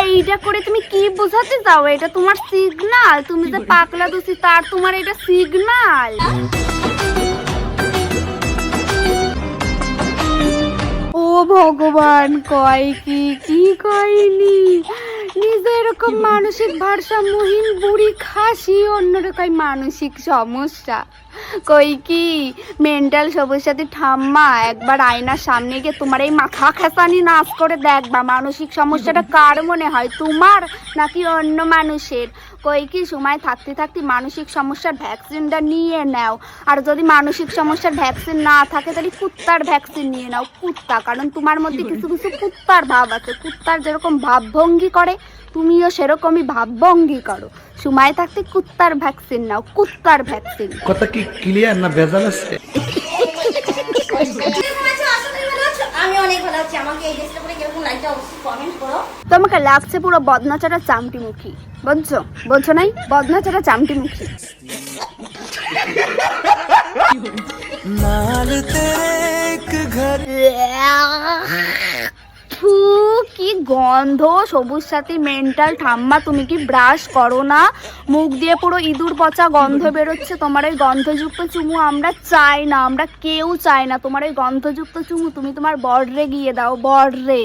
এইটা করে তুমি কি বোঝাতে চাও? এটা তোমার সিগনাল? তুমি যে পাগলা দোষী তার তোমার এটা সিগনাল? ও ভগবান, কয় কি কি কয়নি? নিজে এরকম মানসিক ভারসাম্যহীন বুড়ি খাসি, অন্যরা কয় মানসিক সমস্যা। কই কি মেন্টাল সমস্যাতে ঠাম্মা একবার আয়নার সামনে গিয়ে তোমার এই মাথা খেসানি নাচ করে দেখবা মানসিক সমস্যাটা কার মনে হয়, তোমার নাকি অন্য মানুষের। কই কি সময় থাকতে থাকতে মানসিক সমস্যার ভ্যাকসিনটা নিয়ে নাও, আর যদি মানসিক সমস্যার ভ্যাকসিন না থাকে তাহলে কুত্তার ভ্যাকসিন নিয়ে নাও। কুত্তা, কারণ তোমার মধ্যে কিছু কিছু কুত্তার ভাব আছে। কুত্তার যেরকম ভাবভঙ্গি করে তুমিও সেরকমই ভাবভঙ্গি করো। সময় থাকতে কুত্তার ভ্যাকসিন নাও, কুত্তার ভ্যাকসিন। কথা কি ক্লিয়ার না ভেজাল আছে? আমি অনেক ভালো আছি। আমাকে এই ড্রেসটা পরে কিরকম লাগছে অবশ্যই কমেন্ট করো। তোমাকে লাগছে পুরো বদনাচারা চামটি মুখী, বুঝছো? বলছো নাই? বদনাচারা চামটি মুখী। ফু, কি গন্ধ! সবুজ সাথী মেন্টাল ঠাম্মা, তুমি কি ব্রাশ করো না? মুখ দিয়ে পুরো ইঁদুর পচা গন্ধ বেরোচ্ছে। তোমার এই গন্ধযুক্ত চুমু আমরা চাই না, আমরা কেউ চাই না তোমার এই গন্ধযুক্ত চুমু। তুমি তোমার বর্রে গিয়ে দাও, বর্রে।